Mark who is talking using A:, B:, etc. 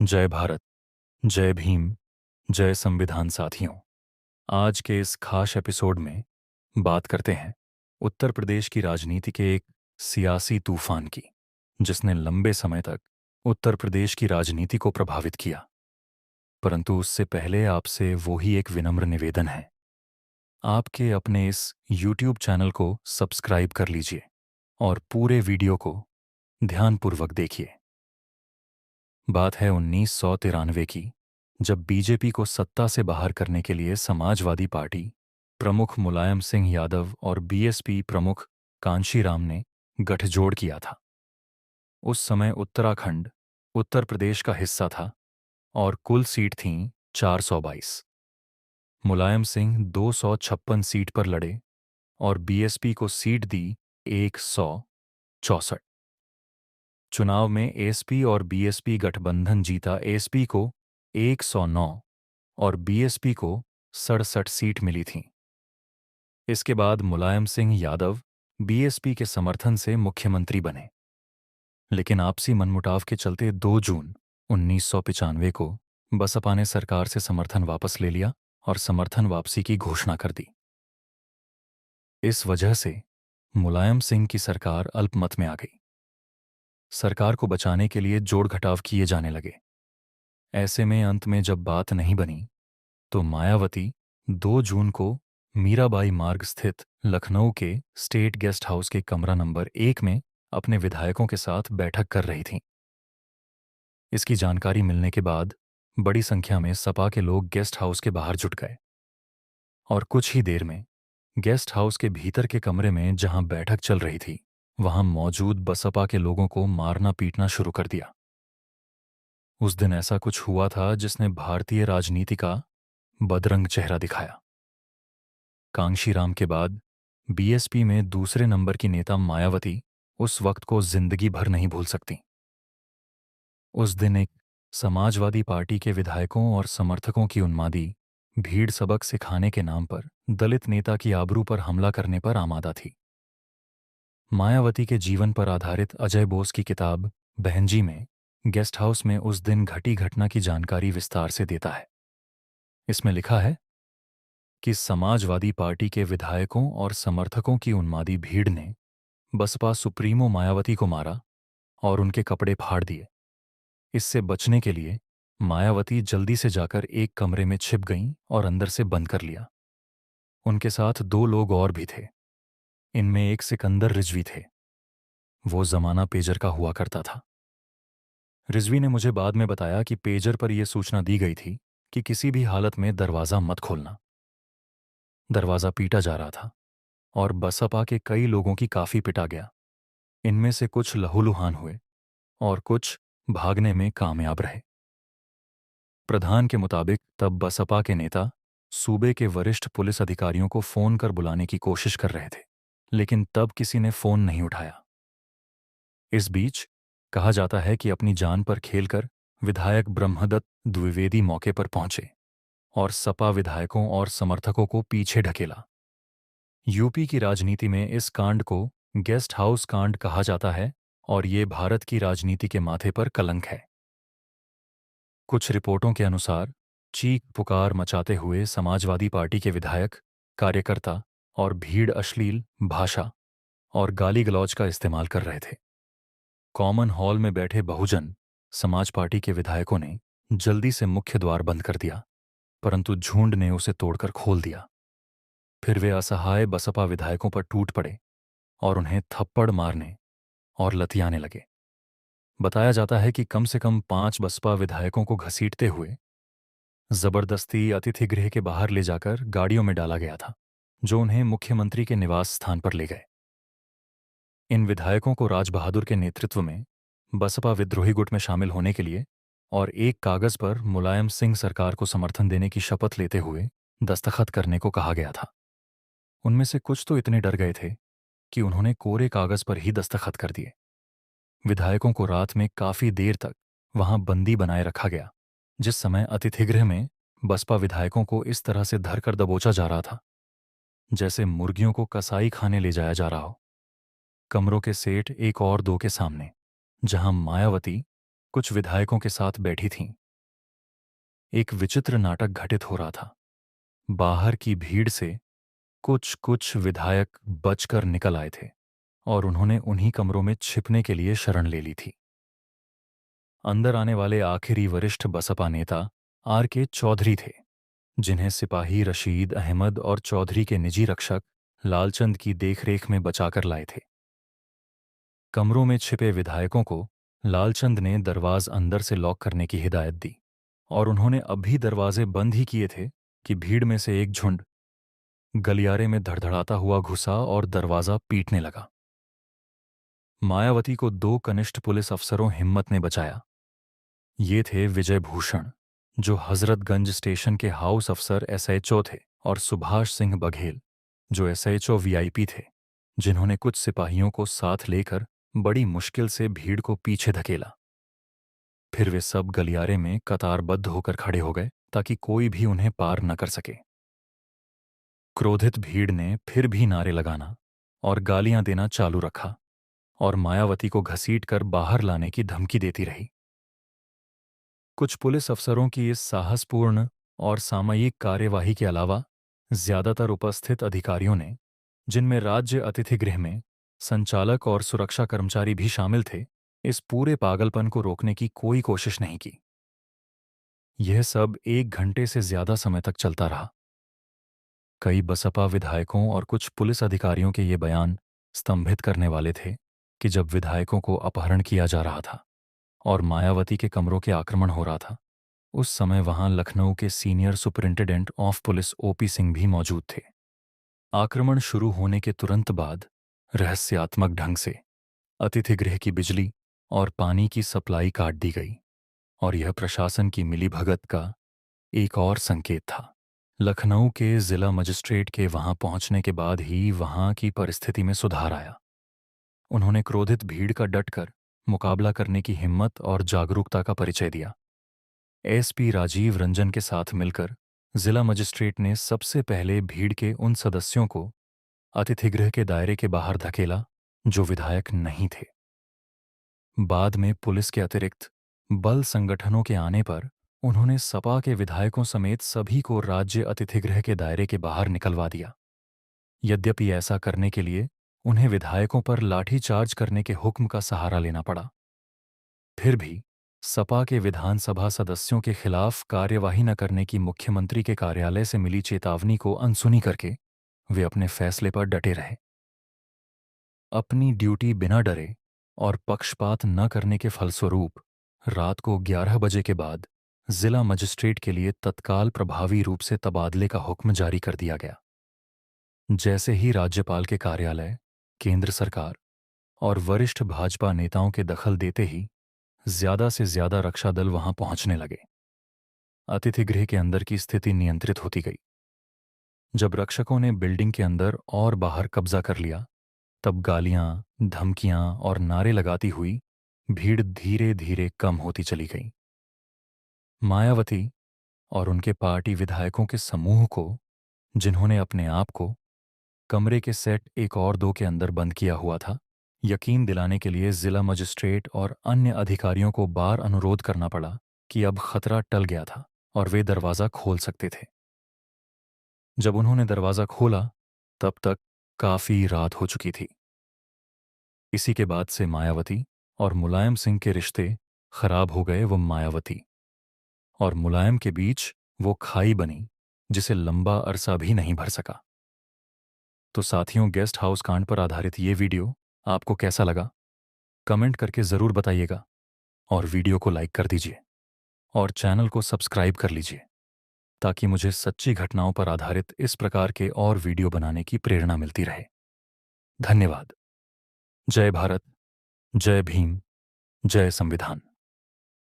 A: जय भारत, जय भीम, जय संविधान साथियों। आज के इस खास एपिसोड में बात करते हैं उत्तर प्रदेश की राजनीति के एक सियासी तूफान की, जिसने लंबे समय तक उत्तर प्रदेश की राजनीति को प्रभावित किया। परंतु उससे पहले आपसे वो ही एक विनम्र निवेदन है। आपके अपने इस YouTube चैनल को सब्सक्राइब कर लीजिए और पूरे वीडियो को ध्यानपूर्वक देखिए। बात है 1993 की, जब बीजेपी को सत्ता से बाहर करने के लिए समाजवादी पार्टी प्रमुख मुलायम सिंह यादव और बीएसपी प्रमुख कांशीराम ने गठजोड़ किया था। उस समय उत्तराखंड उत्तर प्रदेश का हिस्सा था और कुल सीट थीं 422। मुलायम सिंह 256 सीट पर लड़े और बीएसपी को सीट दी 164। चुनाव में एसपी और बीएसपी गठबंधन जीता। एसपी को 109 और बीएसपी को 67 सीट मिली थीं। इसके बाद मुलायम सिंह यादव बीएसपी के समर्थन से मुख्यमंत्री बने, लेकिन आपसी मनमुटाव के चलते 2 जून 1995 को बसपा ने सरकार से समर्थन वापस ले लिया और समर्थन वापसी की घोषणा कर दी। इस वजह से मुलायम सिंह की सरकार अल्पमत में आ गई। सरकार को बचाने के लिए जोड़ घटाव किए जाने लगे। ऐसे में अंत में जब बात नहीं बनी तो मायावती 2 जून को मीराबाई मार्ग स्थित लखनऊ के स्टेट गेस्ट हाउस के कमरा नंबर 1 में अपने विधायकों के साथ बैठक कर रही थीं। इसकी जानकारी मिलने के बाद बड़ी संख्या में सपा के लोग गेस्ट हाउस के बाहर जुट गए और कुछ ही देर में गेस्ट हाउस के भीतर के कमरे में जहां बैठक चल रही थी, वहां मौजूद बसपा के लोगों को मारना पीटना शुरू कर दिया। उस दिन ऐसा कुछ हुआ था जिसने भारतीय राजनीति का बदरंग चेहरा दिखाया। कांशीराम के बाद बीएसपी में दूसरे नंबर की नेता मायावती उस वक्त को जिंदगी भर नहीं भूल सकती। उस दिन एक समाजवादी पार्टी के विधायकों और समर्थकों की उन्मादी भीड़ सबक सिखाने के नाम पर दलित नेता की आबरू पर हमला करने पर आमादा थी। मायावती के जीवन पर आधारित अजय बोस की किताब बहनजी में गेस्ट हाउस में उस दिन घटी घटना की जानकारी विस्तार से देता है। इसमें लिखा है कि समाजवादी पार्टी के विधायकों और समर्थकों की उन्मादी भीड़ ने बसपा सुप्रीमो मायावती को मारा और उनके कपड़े फाड़ दिए। इससे बचने के लिए मायावती जल्दी से जाकर एक कमरे में छिप गईं और अंदर से बंद कर लिया। उनके साथ 2 लोग और भी थे। इनमें एक सिकंदर रिजवी थे। वो जमाना पेजर का हुआ करता था। रिजवी ने मुझे बाद में बताया कि पेजर पर यह सूचना दी गई थी कि किसी भी हालत में दरवाज़ा मत खोलना। दरवाज़ा पीटा जा रहा था और बसपा के कई लोगों की काफी पिटा गया। इनमें से कुछ लहूलुहान हुए और कुछ भागने में कामयाब रहे। प्रधान के मुताबिक तब बसपा के नेता सूबे के वरिष्ठ पुलिस अधिकारियों को फोन कर बुलाने की कोशिश कर रहे थे, लेकिन तब किसी ने फोन नहीं उठाया। इस बीच कहा जाता है कि अपनी जान पर खेलकर विधायक ब्रह्मदत्त द्विवेदी मौके पर पहुंचे और सपा विधायकों और समर्थकों को पीछे ढकेला। यूपी की राजनीति में इस कांड को गेस्ट हाउस कांड कहा जाता है और ये भारत की राजनीति के माथे पर कलंक है। कुछ रिपोर्टों के अनुसार चीख पुकार मचाते हुए समाजवादी पार्टी के विधायक, कार्यकर्ता और भीड़ अश्लील भाषा और गाली गलौज का इस्तेमाल कर रहे थे। कॉमन हॉल में बैठे बहुजन समाज पार्टी के विधायकों ने जल्दी से मुख्य द्वार बंद कर दिया, परंतु झुंड ने उसे तोड़कर खोल दिया। फिर वे असहाय बसपा विधायकों पर टूट पड़े और उन्हें थप्पड़ मारने और लतियाने लगे। बताया जाता है कि कम से कम 5 बसपा विधायकों को घसीटते हुए जबरदस्ती अतिथि गृह के बाहर ले जाकर गाड़ियों में डाला गया था, जो उन्हें मुख्यमंत्री के निवास स्थान पर ले गए। इन विधायकों को राज बहादुर के नेतृत्व में बसपा विद्रोही गुट में शामिल होने के लिए और एक कागज पर मुलायम सिंह सरकार को समर्थन देने की शपथ लेते हुए दस्तखत करने को कहा गया था। उनमें से कुछ तो इतने डर गए थे कि उन्होंने कोरे कागज पर ही दस्तखत कर दिए। विधायकों को रात में काफी देर तक वहां बंदी बनाए रखा गया, जिस समय अतिथिगृह में बसपा विधायकों को इस तरह से धरकर दबोचा जा रहा था जैसे मुर्गियों को कसाई खाने ले जाया जा रहा हो। कमरों के सेठ 1 और 2 के सामने, जहां मायावती कुछ विधायकों के साथ बैठी थीं। एक विचित्र नाटक घटित हो रहा था। बाहर की भीड़ से कुछ कुछ विधायक बचकर निकल आए थे और उन्होंने उन्हीं कमरों में छिपने के लिए शरण ले ली थी। अंदर आने वाले आखिरी वरिष्ठ बसपा नेता R.K. चौधरी थे, जिन्हें सिपाही रशीद अहमद और चौधरी के निजी रक्षक लालचंद की देखरेख में बचाकर लाए थे। कमरों में छिपे विधायकों को लालचंद ने दरवाज अंदर से लॉक करने की हिदायत दी और उन्होंने अभी दरवाजे बंद ही किए थे कि भीड़ में से एक झुंड गलियारे में धड़धड़ाता हुआ घुसा और दरवाजा पीटने लगा। मायावती को 2 कनिष्ठ पुलिस अफसरों हिम्मत ने बचाया। ये थे विजय भूषण, जो हजरतगंज स्टेशन के हाउस अफसर SHO थे, और सुभाष सिंह बघेल, जो SHO VIP थे, जिन्होंने कुछ सिपाहियों को साथ लेकर बड़ी मुश्किल से भीड़ को पीछे धकेला। फिर वे सब गलियारे में कतारबद्ध होकर खड़े हो गए ताकि कोई भी उन्हें पार न कर सके। क्रोधित भीड़ ने फिर भी नारे लगाना और गालियां देना चालू रखा और मायावती को घसीटकर बाहर लाने की धमकी देती रही। कुछ पुलिस अफसरों की इस साहसपूर्ण और सामयिक कार्यवाही के अलावा ज्यादातर उपस्थित अधिकारियों ने, जिनमें राज्य अतिथि गृह में संचालक और सुरक्षा कर्मचारी भी शामिल थे, इस पूरे पागलपन को रोकने की कोई कोशिश नहीं की। यह सब 1 घंटे से ज्यादा समय तक चलता रहा। कई बसपा विधायकों और कुछ पुलिस अधिकारियों के ये बयान स्तंभित करने वाले थे कि जब विधायकों को अपहरण किया जा रहा था और मायावती के कमरों के आक्रमण हो रहा था, उस समय वहां लखनऊ के senior superintendent of police OP Singh भी मौजूद थे। आक्रमण शुरू होने के तुरंत बाद रहस्यात्मक ढंग से अतिथि गृह की बिजली और पानी की सप्लाई काट दी गई और यह प्रशासन की मिलीभगत का एक और संकेत था। लखनऊ के जिला मजिस्ट्रेट के वहां पहुंचने के बाद ही वहां की परिस्थिति में सुधार आया। उन्होंने क्रोधित भीड़ का डटकर मुकाबला करने की हिम्मत और जागरूकता का परिचय दिया। SP राजीव रंजन के साथ मिलकर जिला मजिस्ट्रेट ने सबसे पहले भीड़ के उन सदस्यों को अतिथिगृह के दायरे के बाहर धकेला जो विधायक नहीं थे। बाद में पुलिस के अतिरिक्त बल संगठनों के आने पर उन्होंने सपा के विधायकों समेत सभी को राज्य अतिथिगृह के दायरे के बाहर निकलवा दिया। यद्यपि ऐसा करने के लिए उन्हें विधायकों पर लाठीचार्ज करने के हुक्म का सहारा लेना पड़ा, फिर भी सपा के विधानसभा सदस्यों के खिलाफ कार्यवाही न करने की मुख्यमंत्री के कार्यालय से मिली चेतावनी को अनसुनी करके वे अपने फैसले पर डटे रहे। अपनी ड्यूटी बिना डरे और पक्षपात न करने के फलस्वरूप रात को 11 बजे के बाद जिला मजिस्ट्रेट के लिए तत्काल प्रभावी रूप से तबादले का हुक्म जारी कर दिया गया। जैसे ही राज्यपाल के कार्यालय, केंद्र सरकार और वरिष्ठ भाजपा नेताओं के दखल देते ही ज्यादा से ज्यादा रक्षा दल वहां पहुंचने लगे। अतिथिगृह के अंदर की स्थिति नियंत्रित होती गई। जब रक्षकों ने बिल्डिंग के अंदर और बाहर कब्जा कर लिया, तब गालियां, धमकियां और नारे लगाती हुई भीड़ धीरे धीरे कम होती चली गई। मायावती और उनके पार्टी विधायकों के समूह को, जिन्होंने अपने आप को कमरे के सेट 1 और 2 के अंदर बंद किया हुआ था, यकीन दिलाने के लिए जिला मजिस्ट्रेट और अन्य अधिकारियों को बार अनुरोध करना पड़ा कि अब खतरा टल गया था और वे दरवाज़ा खोल सकते थे। जब उन्होंने दरवाज़ा खोला, तब तक काफ़ी रात हो चुकी थी। इसी के बाद से मायावती और मुलायम सिंह के रिश्ते खराब हो गए। वो मायावती और मुलायम के बीच वो खाई बनी जिसे लंबा अरसा भी नहीं भर सका। तो साथियों, गेस्ट हाउस कांड पर आधारित ये वीडियो आपको कैसा लगा? कमेंट करके ज़रूर बताइएगा और वीडियो को लाइक कर दीजिए और चैनल को सब्सक्राइब कर लीजिए ताकि मुझे सच्ची घटनाओं पर आधारित इस प्रकार के और वीडियो बनाने की प्रेरणा मिलती रहे। धन्यवाद। जय भारत, जय भीम, जय संविधान।